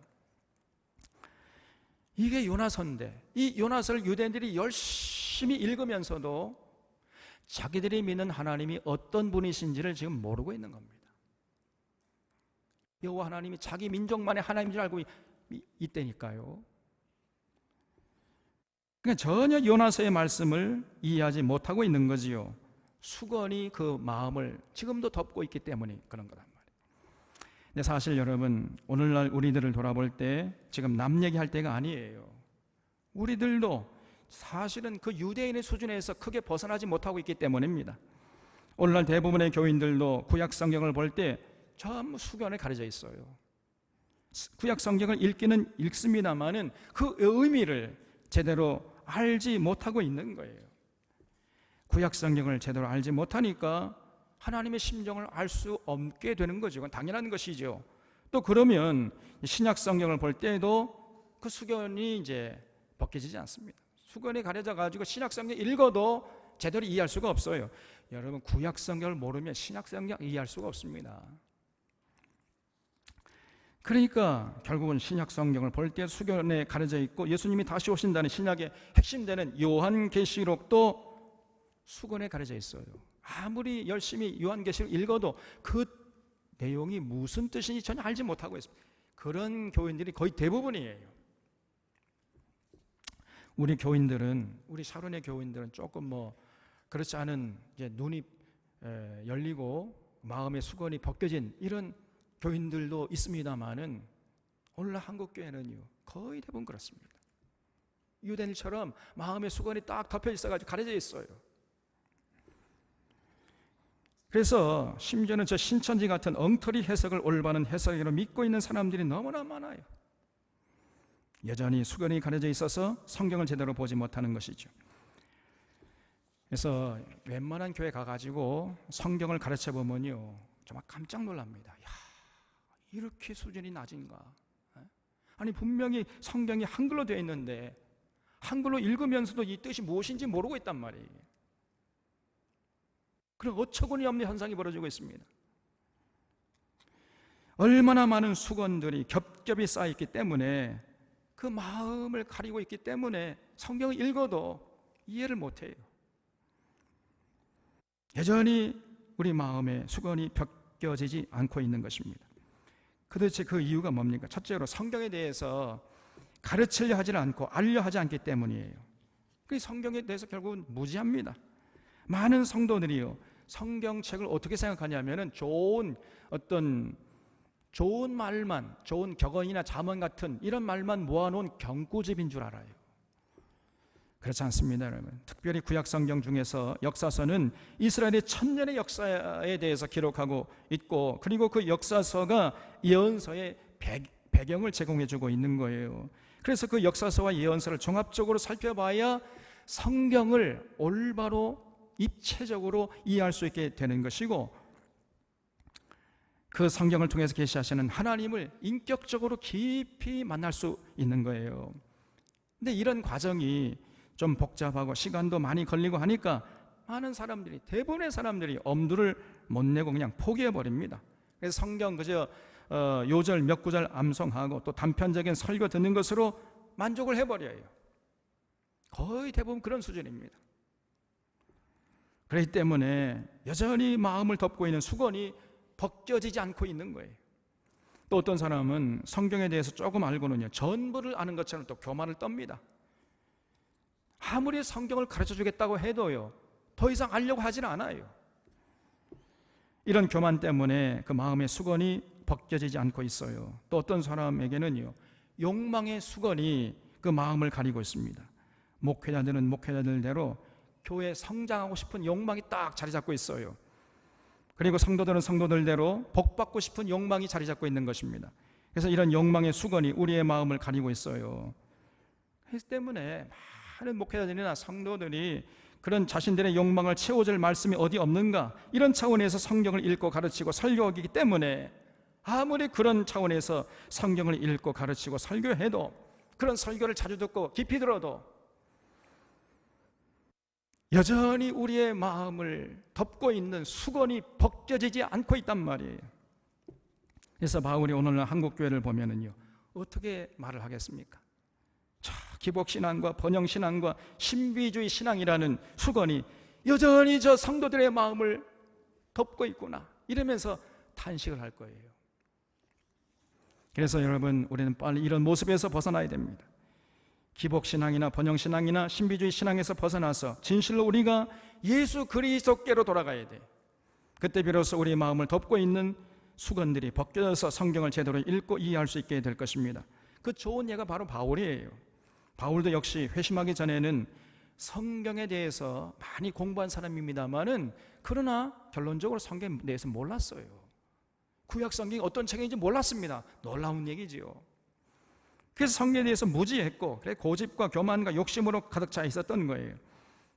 [SPEAKER 1] 이게 요나서인데, 이 요나서를 유대인들이 열심히 읽으면서도 자기들이 믿는 하나님이 어떤 분이신지를 지금 모르고 있는 겁니다. 여호와 하나님이 자기 민족만의 하나님인 줄 알고 있다니까요. 그러니까 전혀 요나서의 말씀을 이해하지 못하고 있는 거지요. 수건이 그 마음을 지금도 덮고 있기 때문에 그런 거란 말이에요. 근데 사실 여러분, 오늘날 우리들을 돌아볼 때 지금 남 얘기할 때가 아니에요. 우리들도 사실은 그 유대인의 수준에서 크게 벗어나지 못하고 있기 때문입니다. 오늘날 대부분의 교인들도 구약 성경을 볼 때 전부 수건에 가려져 있어요. 구약 성경을 읽기는 읽습니다만은 그 의미를 제대로 알지 못하고 있는 거예요. 구약 성경을 제대로 알지 못하니까 하나님의 심정을 알 수 없게 되는 거죠. 그건 당연한 것이죠. 또 그러면 신약 성경을 볼 때에도 그 수건이 이제 벗겨지지 않습니다. 수건이 가려져 가지고 신약 성경 읽어도 제대로 이해할 수가 없어요. 여러분, 구약 성경을 모르면 신약 성경 이해할 수가 없습니다. 그러니까 결국은 신약 성경을 볼 때 수건에 가려져 있고, 예수님이 다시 오신다는 신약의 핵심되는 요한계시록도 수건에 가려져 있어요. 아무리 열심히 요한계시록 읽어도 그 내용이 무슨 뜻인지 전혀 알지 못하고 있습니다. 그런 교인들이 거의 대부분이에요. 우리 교인들은, 우리 샤론의 교인들은 조금 그렇지 않은 이제 눈이 열리고 마음의 수건이 벗겨진 이런 교인들도 있습니다만은 오늘날 한국 교회는요 거의 대부분 그렇습니다. 유대인처럼 마음의 수건이 딱 덮여 있어가지고 가려져 있어요. 그래서 심지어는 저 신천지 같은 엉터리 해석을 올바른 해석으로 믿고 있는 사람들이 너무나 많아요. 여전히 수건이 가려져 있어서 성경을 제대로 보지 못하는 것이죠. 그래서 웬만한 교회 가가지고 성경을 가르쳐 보면요 정말 깜짝 놀랍니다. 야, 이렇게 수준이 낮은가? 아니 분명히 성경이 한글로 되어 있는데 한글로 읽으면서도 이 뜻이 무엇인지 모르고 있단 말이에요. 그런 어처구니 없는 현상이 벌어지고 있습니다. 얼마나 많은 수건들이 겹겹이 쌓여있기 때문에 그 마음을 가리고 있기 때문에 성경을 읽어도 이해를 못해요. 여전히 우리 마음에 수건이 벗겨지지 않고 있는 것입니다. 도대체 그 이유가 뭡니까? 첫째로 성경에 대해서 가르치려 하지 않고 알려 하지 않기 때문이에요. 그 성경에 대해서 결국은 무지합니다. 많은 성도들이요 성경책을 어떻게 생각하냐면은 좋은 말만, 좋은 격언이나 잠언 같은 이런 말만 모아놓은 경고집인 줄 알아요. 그렇지 않습니다, 여러분. 특별히 구약 성경 중에서 역사서는 이스라엘의 천년의 역사에 대해서 기록하고 있고, 그리고 그 역사서가 예언서의 배경을 제공해주고 있는 거예요. 그래서 그 역사서와 예언서를 종합적으로 살펴봐야 성경을 올바로 입체적으로 이해할 수 있게 되는 것이고, 그 성경을 통해서 계시하시는 하나님을 인격적으로 깊이 만날 수 있는 거예요. 근데 이런 과정이 좀 복잡하고 시간도 많이 걸리고 하니까 많은 사람들이, 대부분의 사람들이 엄두를 못 내고 그냥 포기해버립니다. 그래서 성경 그저 요절 몇 구절 암송하고 또 단편적인 설교 듣는 것으로 만족을 해버려요. 거의 대부분 그런 수준입니다. 그렇기 때문에 여전히 마음을 덮고 있는 수건이 벗겨지지 않고 있는 거예요. 또 어떤 사람은 성경에 대해서 조금 알고는요 전부를 아는 것처럼 또 교만을 떱니다. 아무리 성경을 가르쳐 주겠다고 해도요 더 이상 알려고 하지는 않아요. 이런 교만 때문에 그 마음의 수건이 벗겨지지 않고 있어요. 또 어떤 사람에게는요 욕망의 수건이 그 마음을 가리고 있습니다. 목회자들은 목회자들대로 교회 성장하고 싶은 욕망이 딱 자리 잡고 있어요. 그리고 성도들은 성도들대로 복받고 싶은 욕망이 자리 잡고 있는 것입니다. 그래서 이런 욕망의 수건이 우리의 마음을 가리고 있어요. 그렇기 때문에 많은 목회자들이나 성도들이 그런 자신들의 욕망을 채워줄 말씀이 어디 없는가, 이런 차원에서 성경을 읽고 가르치고 설교하기 때문에 아무리 그런 차원에서 성경을 읽고 가르치고 설교해도, 그런 설교를 자주 듣고 깊이 들어도 여전히 우리의 마음을 덮고 있는 수건이 벗겨지지 않고 있단 말이에요. 그래서 바울이 오늘 한국교회를 보면은요, 어떻게 말을 하겠습니까? 자, 기복신앙과 번영신앙과 신비주의 신앙이라는 수건이 여전히 저 성도들의 마음을 덮고 있구나, 이러면서 탄식을 할 거예요. 그래서 여러분, 우리는 빨리 이런 모습에서 벗어나야 됩니다. 기복신앙이나 번영신앙이나 신비주의 신앙에서 벗어나서 진실로 우리가 예수 그리스도께로 돌아가야 돼. 그때 비로소 우리 마음을 덮고 있는 수건들이 벗겨져서 성경을 제대로 읽고 이해할 수 있게 될 것입니다. 그 좋은 예가 바로 바울이에요. 바울도 역시 회심하기 전에는 성경에 대해서 많이 공부한 사람입니다만은, 그러나 결론적으로 성경에 대해서 몰랐어요. 구약 성경이 어떤 책인지 몰랐습니다. 놀라운 얘기지요. 그래서 성경에 대해서 무지했고, 그래 고집과 교만과 욕심으로 가득 차 있었던 거예요.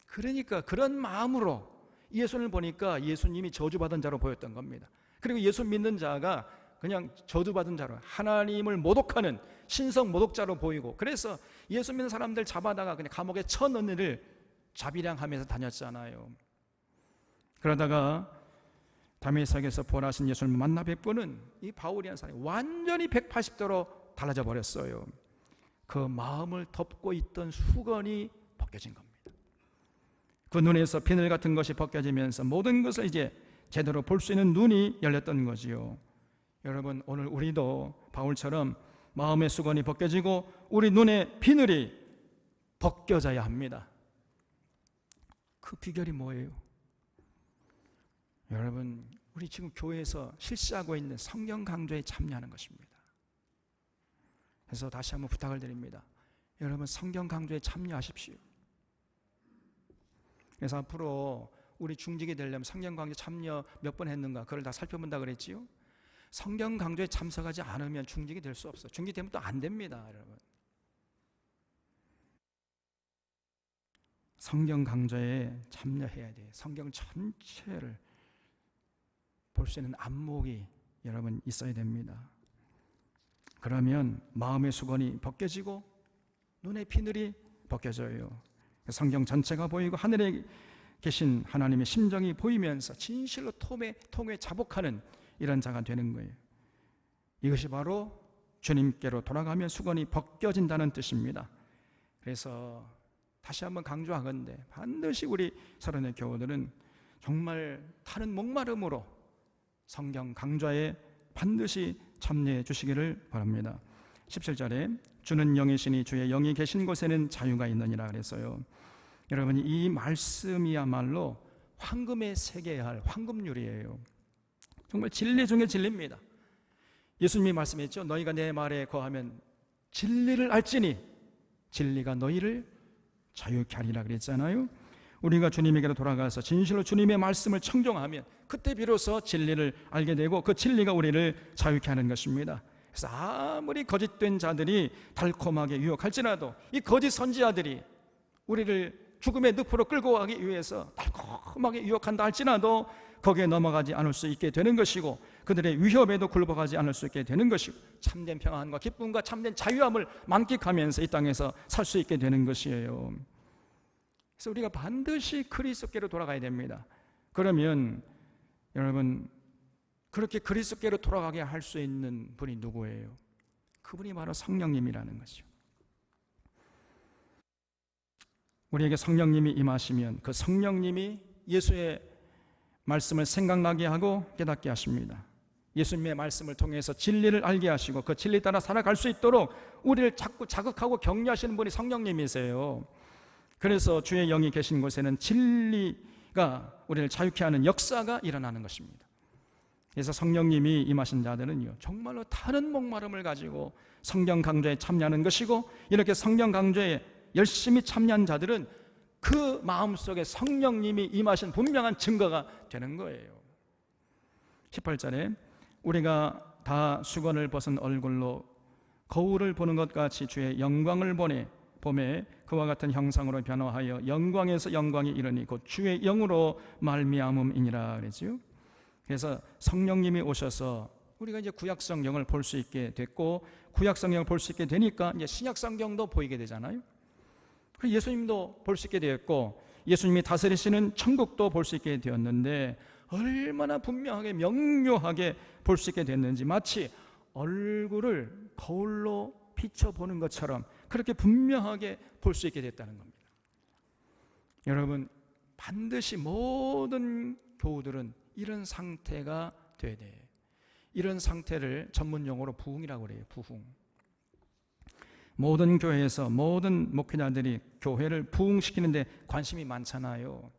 [SPEAKER 1] 그러니까 그런 마음으로 예수님을 보니까 예수님이 저주받은 자로 보였던 겁니다. 그리고 예수 믿는 자가 그냥 저주받은 자로, 하나님을 모독하는 신성 모독자로 보이고, 그래서 예수 믿는 사람들 잡아다가 그냥 감옥에 쳐넣는 일을 자비량하면서 다녔잖아요. 그러다가 다메섹에서 부활하신 예수님을 만나 뵙고는 이 바울이라는 사람이 완전히 180도로 달라져 버렸어요. 그 마음을 덮고 있던 수건이 벗겨진 겁니다. 그 눈에서 비늘 같은 것이 벗겨지면서 모든 것을 이제 제대로 볼 수 있는 눈이 열렸던 거지요. 여러분, 오늘 우리도 바울처럼 마음의 수건이 벗겨지고 우리 눈의 비늘이 벗겨져야 합니다. 그 비결이 뭐예요? 여러분, 우리 지금 교회에서 실시하고 있는 성경 강좌에 참여하는 것입니다. 그래서 다시 한번 부탁을 드립니다. 여러분, 성경 강좌에 참여하십시오. 그래서 앞으로 우리 중직이 되려면 성경 강좌 참여 몇 번 했는가, 그걸 다 살펴본다 그랬지요. 성경 강좌에 참석하지 않으면 중직이 될 수 없어요. 중직이 되면 또 안 됩니다, 여러분. 성경 강좌에 참여해야 돼요. 성경 전체를 볼 수 있는 안목이 여러분 있어야 됩니다. 그러면 마음의 수건이 벗겨지고 눈의 비늘이 벗겨져요. 성경 전체가 보이고 하늘에 계신 하나님의 심정이 보이면서 진실로 통에 자복하는 이런 자가 되는 거예요. 이것이 바로 주님께로 돌아가면 수건이 벗겨진다는 뜻입니다. 그래서 다시 한번 강조하건대 반드시 우리 사랑하는 교우들은 정말 타는 목마름으로 성경 강좌에 반드시 참여해 주시기를 바랍니다. 17절에 주는 영이시니 주의 영이 계신 곳에는 자유가 있느니라 그랬어요. 여러분, 이 말씀이야말로 황금에 새겨야 할 황금률이에요. 정말 진리 중에 진리입니다. 예수님이 말씀했죠. 너희가 내 말에 거하면 진리를 알지니 진리가 너희를 자유케 하리라 그랬잖아요. 우리가 주님에게로 돌아가서 진실로 주님의 말씀을 청종하면 그때 비로소 진리를 알게 되고 그 진리가 우리를 자유케 하는 것입니다. 그래서 아무리 거짓된 자들이 달콤하게 유혹할지라도 이 거짓 선지자들이 우리를 죽음의 늪으로 끌고 가기 위해서 달콤하게 유혹한다 할지라도 거기에 넘어가지 않을 수 있게 되는 것이고 그들의 위협에도 굴복하지 않을 수 있게 되는 것이고 참된 평안과 기쁨과 참된 자유함을 만끽하면서 이 땅에서 살 수 있게 되는 것이에요. 그래서 우리가 반드시 그리스도께로 돌아가야 됩니다. 그러면 여러분, 그렇게 그리스도께로 돌아가게 할 수 있는 분이 누구예요? 그분이 바로 성령님이라는 것이죠. 우리에게 성령님이 임하시면 그 성령님이 예수의 말씀을 생각나게 하고 깨닫게 하십니다. 예수님의 말씀을 통해서 진리를 알게 하시고 그 진리 따라 살아갈 수 있도록 우리를 자꾸 자극하고 격려하시는 분이 성령님이세요. 그래서 주의 영이 계신 곳에는 진리가 우리를 자유케 하는 역사가 일어나는 것입니다. 그래서 성령님이 임하신 자들은요, 정말로 타는 목마름을 가지고 성경 강좌에 참여하는 것이고 이렇게 성경 강좌에 열심히 참여한 자들은 그 마음속에 성령님이 임하신 분명한 증거가 되는 거예요. 18절에 우리가 다 수건을 벗은 얼굴로 거울을 보는 것 같이 주의 영광을 보매 그와 같은 형상으로 변화하여 영광에서 영광이 이르니 곧 주의 영으로 말미암음이니라 그랬지요. 그래서 성령님이 오셔서 우리가 이제 구약 성경을 볼 수 있게 됐고 구약 성경을 볼 수 있게 되니까 이제 신약 성경도 보이게 되잖아요. 예수님도 볼 수 있게 되었고 예수님이 다스리시는 천국도 볼 수 있게 되었는데 얼마나 분명하게 명료하게 볼 수 있게 됐는지 마치 얼굴을 거울로 비춰보는 것처럼 그렇게 분명하게 볼 수 있게 됐다는 겁니다. 여러분, 반드시 모든 교우들은 이런 상태가 돼야 돼요. 이런 상태를 전문 용어로 부흥이라고 그래요. 부흥. 모든 교회에서 모든 목회자들이 교회를 부흥시키는데 관심이 많잖아요.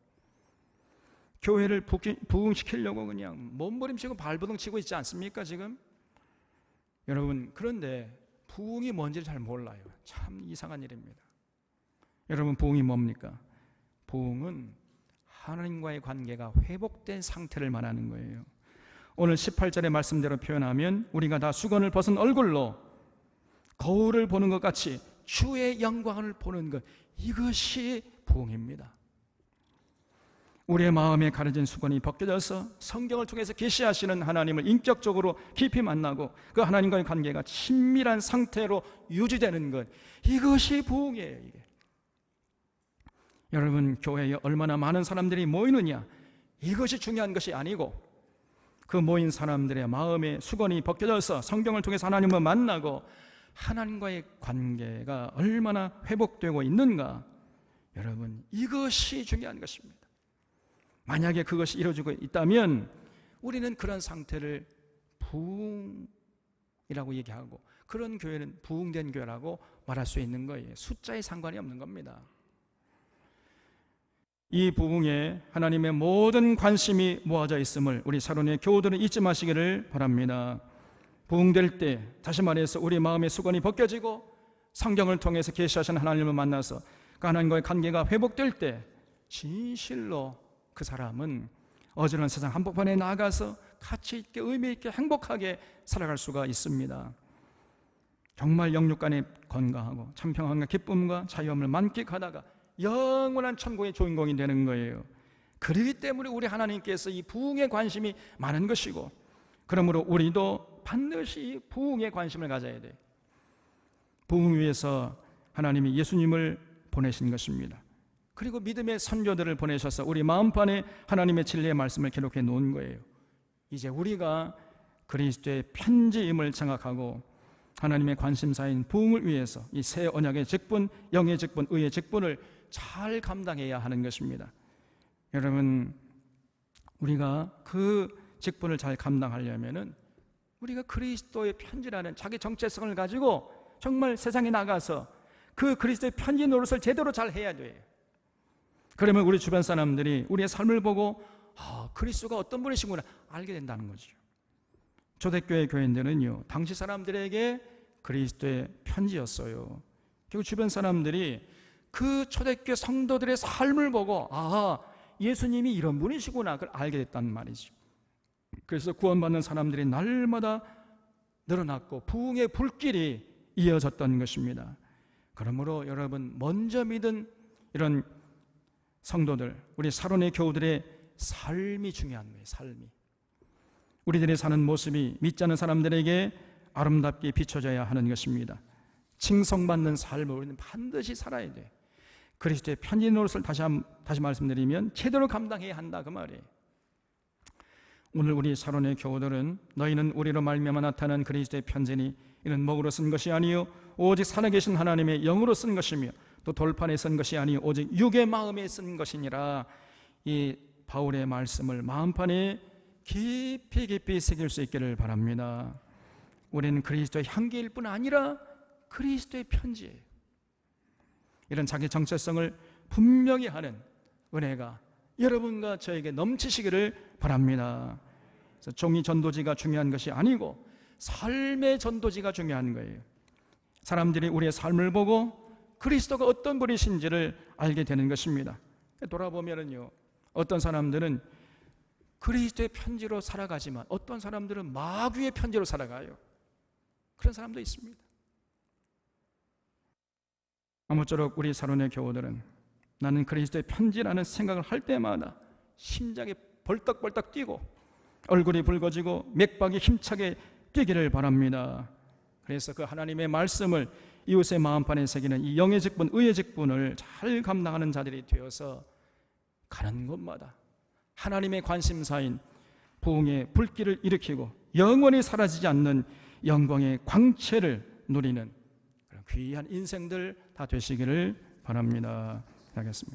[SPEAKER 1] 교회를 부흥시키려고 그냥 몸부림치고 발버둥 치고 있지 않습니까 지금? 여러분, 그런데 부흥이 뭔지를 잘 몰라요. 참 이상한 일입니다. 여러분, 부흥이 뭡니까? 부흥은 하나님과의 관계가 회복된 상태를 말하는 거예요. 오늘 18절의 말씀대로 표현하면 우리가 다 수건을 벗은 얼굴로 거울을 보는 것 같이 주의 영광을 보는 것, 이것이 부흥입니다. 우리의 마음에 가려진 수건이 벗겨져서 성경을 통해서 계시하시는 하나님을 인격적으로 깊이 만나고 그 하나님과의 관계가 친밀한 상태로 유지되는 것, 이것이 부흥이에요. 이게. 여러분, 교회에 얼마나 많은 사람들이 모이느냐, 이것이 중요한 것이 아니고 그 모인 사람들의 마음에 수건이 벗겨져서 성경을 통해서 하나님을 만나고 하나님과의 관계가 얼마나 회복되고 있는가, 여러분, 이것이 중요한 것입니다. 만약에 그것이 이루어지고 있다면 우리는 그런 상태를 부흥이라고 얘기하고 그런 교회는 부흥된 교회라고 말할 수 있는 거예요. 숫자에 상관이 없는 겁니다. 이 부흥에 하나님의 모든 관심이 모아져 있음을 우리 사론의 교우들은 잊지 마시기를 바랍니다. 부흥될 때, 다시 말해서 우리 마음의 수건이 벗겨지고 성경을 통해서 계시하신 하나님을 만나서 그 하나님과의 관계가 회복될 때 진실로 그 사람은 어지러운 세상 한복판에 나가서 가치 있게 의미 있게 행복하게 살아갈 수가 있습니다. 정말 영육 간에 건강하고 참 평안과 기쁨과 자유함을 만끽하다가 영원한 천국의 주인공이 되는 거예요. 그렇기 때문에 우리 하나님께서 이 부흥에 관심이 많은 것이고, 그러므로 우리도 반드시 부흥에 관심을 가져야 돼요. 부흥 위해서 하나님이 예수님을 보내신 것입니다. 그리고 믿음의 선조들을 보내셔서 우리 마음판에 하나님의 진리의 말씀을 기록해 놓은 거예요. 이제 우리가 그리스도의 편지임을 생각하고 하나님의 관심사인 부흥을 위해서 이 새 언약의 직분, 영의 직분, 의의 직분을 잘 감당해야 하는 것입니다. 여러분, 우리가 그 직분을 잘 감당하려면은 우리가 그리스도의 편지라는 자기 정체성을 가지고 정말 세상에 나가서 그 그리스도의 편지 노릇을 제대로 잘 해야 돼요. 그러면 우리 주변 사람들이 우리의 삶을 보고 그리스도가 어떤 분이시구나 알게 된다는 거죠. 초대교회 교인들은요, 당시 사람들에게 그리스도의 편지였어요. 그리고 주변 사람들이 그 초대교회 성도들의 삶을 보고 예수님이 이런 분이시구나 그걸 알게 됐단 말이죠. 그래서 구원받는 사람들이 날마다 늘어났고 부흥의 불길이 이어졌던 것입니다. 그러므로 여러분, 먼저 믿은 이런 성도들, 우리 사론의 교우들의 삶이 중요한 거예요. 삶이. 우리들이 사는 모습이 믿지 않는 사람들에게 아름답게 비춰져야 하는 것입니다. 칭송받는 삶을 우리는 반드시 살아야 돼. 그리스도의 편지 노릇을 다시 말씀드리면 제대로 감당해야 한다 그 말이에요. 오늘 우리 사론의 교우들은 너희는 우리로 말미암아 나타난 그리스도의 편지니 이는 목으로 쓴 것이 아니요 오직 살아계신 하나님의 영으로 쓴 것이며 또 돌판에 쓴 것이 아니요 오직 육의 마음에 쓴 것이니라. 이 바울의 말씀을 마음판에 깊이 깊이 새길 수 있기를 바랍니다. 우리는 그리스도의 향기일 뿐 아니라 그리스도의 편지예요. 이런 자기 정체성을 분명히 하는 은혜가 여러분과 저에게 넘치시기를 바랍니다. 그래서 종이 전도지가 중요한 것이 아니고 삶의 전도지가 중요한 거예요. 사람들이 우리의 삶을 보고 그리스도가 어떤 분이신지를 알게 되는 것입니다. 돌아보면요, 어떤 사람들은 그리스도의 편지로 살아가지만 어떤 사람들은 마귀의 편지로 살아가요. 그런 사람도 있습니다. 아무쪼록 우리 사론의 교우들은 나는 그리스도의 편지라는 생각을 할 때마다 심장이 벌떡벌떡 뛰고 얼굴이 붉어지고 맥박이 힘차게 뛰기를 바랍니다. 그래서 그 하나님의 말씀을 이웃의 마음판에 새기는 이 영의 직분, 의의 직분을 잘 감당하는 자들이 되어서 가는 곳마다 하나님의 관심사인 부흥의 불길을 일으키고 영원히 사라지지 않는 영광의 광채를 누리는 그런 귀한 인생들 다 되시기를 바랍니다. 하겠습니다.